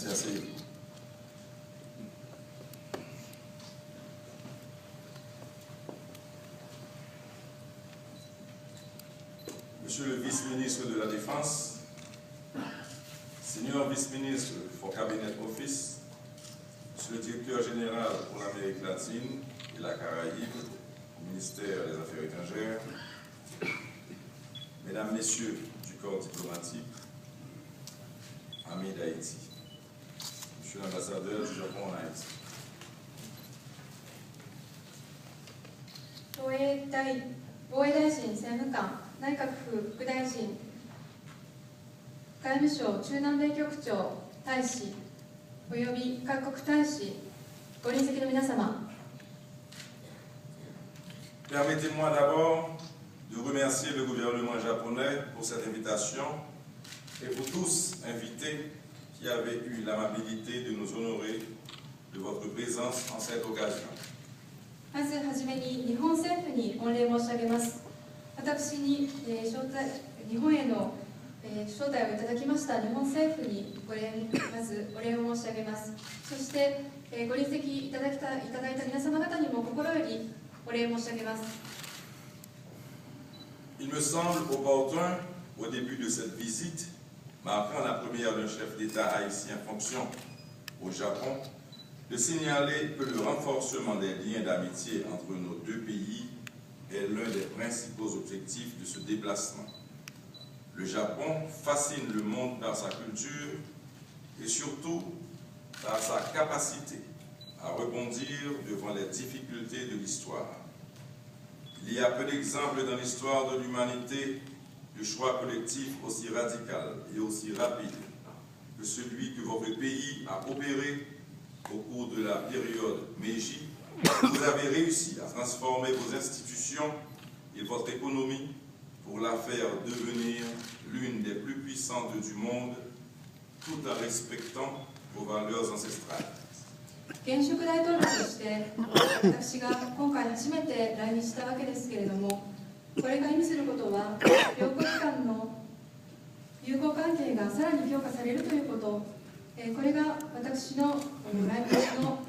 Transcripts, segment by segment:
Merci, asseyez. Monsieur le vice-ministre de la Défense, Senior vice-ministre for Cabinet Office, Monsieur le directeur général pour l'Amérique latine et la Caraïbe, au ministère des Affaires étrangères, Mesdames, Messieurs du corps diplomatique, amis d'Haïti, Monsieur l'ambassadeur du Japon en Haïti. 防衛大臣、政務官、内閣府副大臣、外務省中南米局長、大使、および各国大使、ご臨席の皆様。Permettez-moi d'abord de remercier le gouvernement japonais pour cette invitation et vous tous invités qui avez eu l'amabilité de nous honorer de votre présence en cette occasion. まずはじめに日本政府に御礼申し上げます。私に、日本への、招待をいただきました日本政府にまずお礼を申し上げます。そして、ご臨席いただいた皆様方にも心よりお礼申し上げます。Il me semble opportun, au début de cette visite, marquant la première d'un chef d'État haïtien en fonction au Japon, de signaler que le renforcement des liens d'amitié entre nos deux pays est l'un des principaux objectifs de ce déplacement. Le Japon fascine le monde par sa culture et surtout par sa capacité à rebondir devant les difficultés de l'histoire. Il y a peu d'exemples dans l'histoire de l'humanité de choix collectifs aussi radical et aussi rapide que celui que votre pays a opéré au cours de la période Meiji. Vous avez réussi à transformer vos institutions et votre économie pour la faire devenir l'une des plus puissantes du monde, tout en respectant vos valeurs ancestrales. 現職大統領として私が今回初めて来日したわけですけれども、これが意味することは両国間の友好関係がさらに強化されるということ、これが私の来日の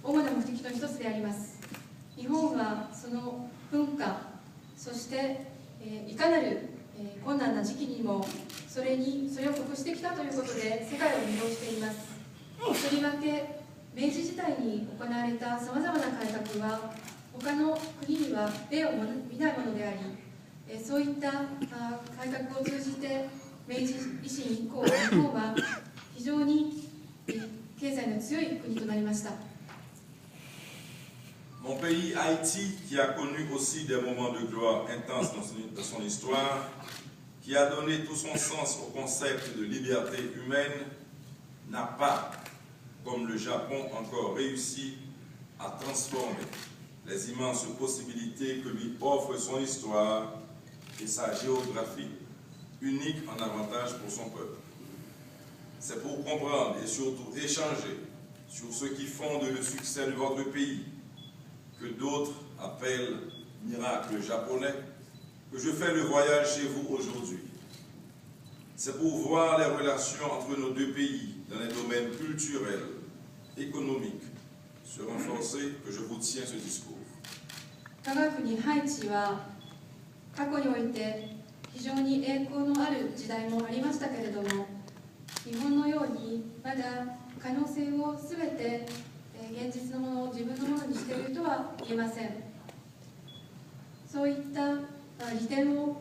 主な目的の一つであります。日本はその文化、そしていかなる困難な時期にもそれを克服してきたということで世界を魅了しています。とりわけ明治時代に行われたさまざまな改革は他の国には例を見ないものであり、そういった改革を通じて明治維新以降、日本は非常に経済の強い国となりました。Mon pays, Haïti, qui a connu aussi des moments de gloire intenses dans son histoire, qui a donné tout son sens au concept de liberté humaine, n'a pas, comme le Japon, encore réussi à transformer les immenses possibilités que lui offre son histoire et sa géographie, unique en avantage pour son peuple. C'est pour comprendre et surtout échanger sur ce qui fonde le succès de votre pays, que d'autres appellent miracle japonais, que je fais le voyage chez vous aujourd'hui. C'est pour voir les relations entre nos deux pays dans les domaines culturels, économiques, se renforcer que je vous tiens ce discours. 我が国ハイチは過去において非常に栄光のある時代もありましたけれども、日本のようにまだ可能性をすべて現実のものを自分のものにしているとは言えません。そういった利点を、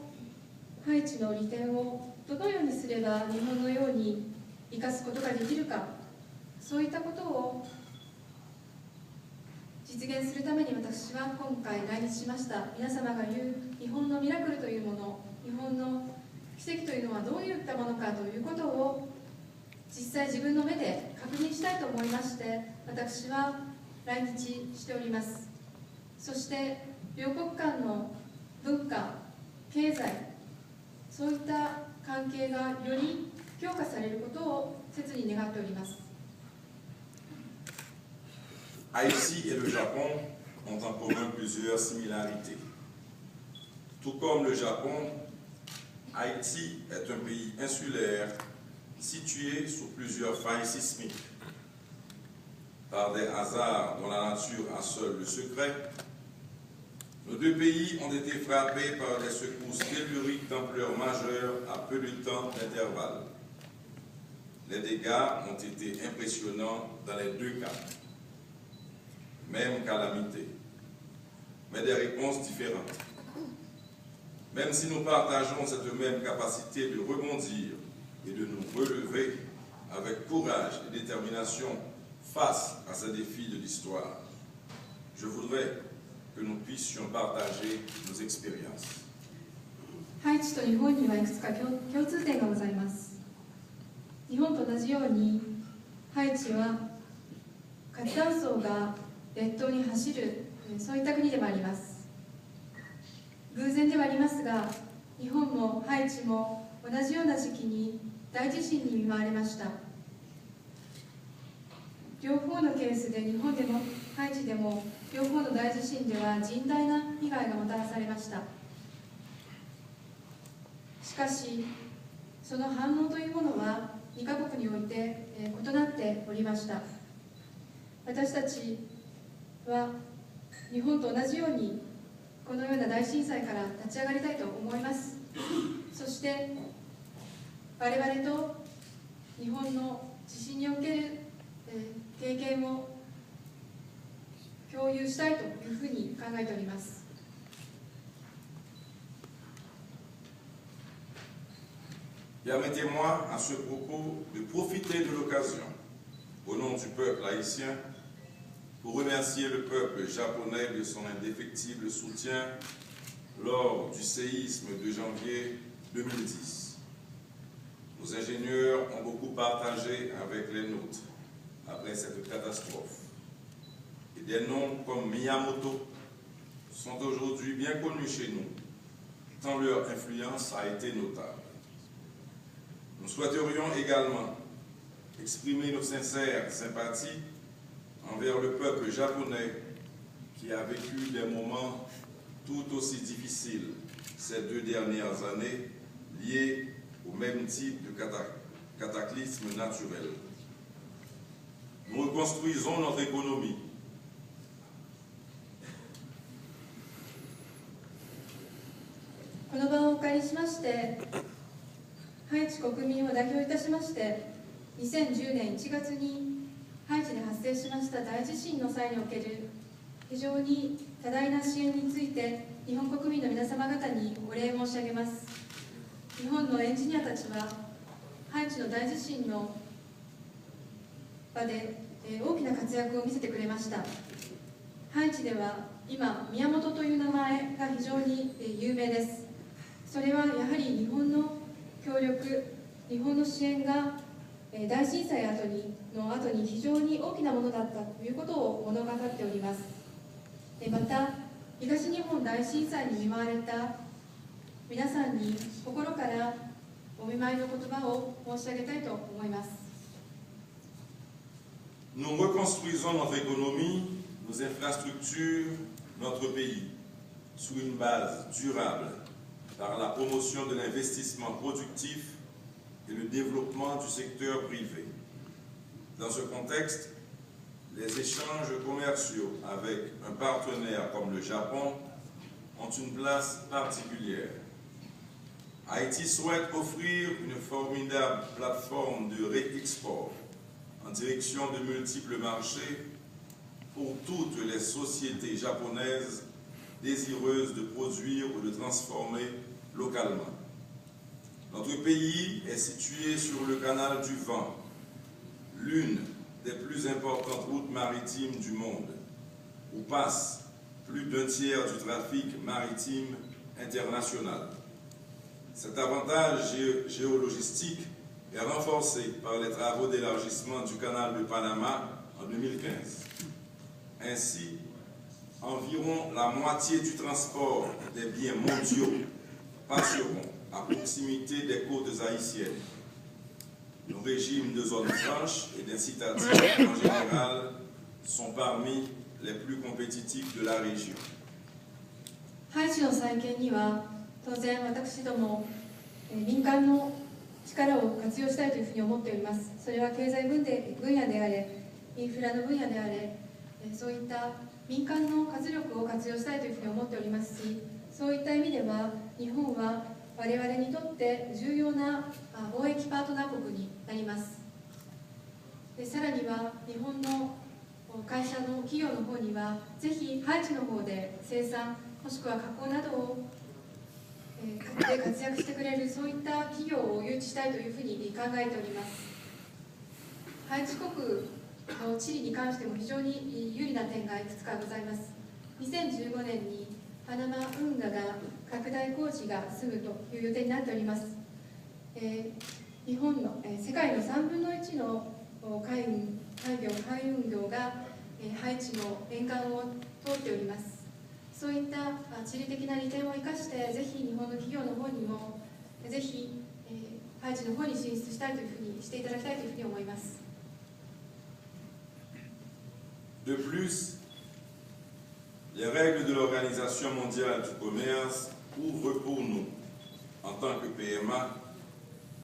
ハイチの利点をどのようにすれば日本のように生かすことができるか、そういったことを実現するために私は今回来日しました。皆様が言う日本のミラクルというもの、日本の奇跡というのはどういったものかということを実際自分の目で確認したいと思いまして、私は来日しております。そして両国間の文化、経済、そういった関係がより強化されることを切に願っております。Haïti et le Japon ont en commun plusieurs similarités. Tout comme le Japon, Haïti est un pays insulaire, située sous plusieurs failles sismiques. Par des hasards dont la nature a seule le secret, nos deux pays ont été frappés par des secousses telluriques d'ampleur majeure à peu de temps d'intervalle. Les dégâts ont été impressionnants dans les deux cas. Même calamité, mais des réponses différentes. Même si nous partageons cette même capacité de rebondir et de nous relever avec courage et détermination face à ces défis de l'histoire, je voudrais que nous puissions partager nos expériences. ハイチと日本にはいくつか共通点がございます。日本と同じように、ハイチは活断層が列島に走る、そういった国でもあります。偶然ではありますが、日本もハイチも同じような時期に大地震に見舞われました。両方のケースで日本でもハイチでも両方の大地震では甚大な被害がもたらされました。しかし、その反応というものは2カ国において異なっておりました。私たちは日本と同じようにこのような大震災から立ち上がりたいと思います。そして我々と日本の地震における経験を共有したいというふうに考えております。Permettez-moi à ce propos de profiter de l'occasion, au nom du peuple haïtien, pour remercier le peuple japonais de son indéfectible soutien lors du séisme de janvier 2010. Nos ingénieurs ont beaucoup partagé avec les nôtres après cette catastrophe. Et des noms comme Miyamoto sont aujourd'hui bien connus chez nous, tant leur influence a été notable. Nous souhaiterions également exprimer nos sincères sympathies envers le peuple japonais qui a vécu des moments tout aussi difficiles ces 2 dernières années liés au même type de cataclysme naturel. Nous reconstruisons notre économie.ハイチ国民を代表いたしまして、2010年1月にハイチで発生しました大地震の際における非常に多大な支援について日本国民の皆様方にお礼申し上げます。日本のエンジニアたちはハイチの大地震の場で大きな活躍を見せてくれました。ハイチでは今宮本という名前が非常に有名です。それはやはり日本の協力、日本の支援が大震災の後に非常に大きなものだったということを物語っております。また、東日本大震災に見舞われた皆さんに心からお見舞いの言葉を申し上げたいと思います。Nous reconstruisons notre économie, nos infrastructures, notre pays, sur une base durable, par la promotion de l'investissement productif et le développement du secteur privé. Dans ce contexte, les échanges commerciaux avec un partenaire comme le Japon ont une place particulière. Haïti souhaite offrir une formidable plateforme de réexport en direction de multiples marchés pour toutes les sociétés japonaises désireuses de produire ou de transformer localement. Notre pays est situé sur le canal du Vent, l'une des plus importantes routes maritimes du monde, où passe plus d'un tiers du trafic maritime international. Cet avantage géologistique est renforcé par les travaux d'élargissement du canal de Panama en 2015. Ainsi, environ la moitié du transport des biens mondiaux passeront à proximité des côtes haïtiennes. Nos régimes de zones franches et d'incitatifs en général sont parmi les plus compétitifs de la région. ハイチの再建には当然私ども民間の力を活用したいというふうに思っております。それは経済分野であれ、インフラの分野であれ、そういった民間の活力を活用したいというふうに思っておりますし、そういった意味では日本は我々にとって重要な貿易パートナー国になります。でさらには日本の会社の企業の方にはぜひハイチの方で生産もしくは加工などをで活躍してくれるそういった企業を誘致したいというふうに考えております。ハイチ国の地理に関しても非常に有利な点がいくつかございます。2015年にパナマ運河が拡大工事が済むという予定になっております。日本の世界の3分の1の海運業がハイチの沿岸を通っております。そういった地理的な利点を生かして、ぜひ日本の企業の方にもぜひハイチの方に進出したいというふうにしていただきたいというふうに思います。De plus, les règles de l'Organisation mondiale du commerce ouvrent pour nous, en tant que PMA,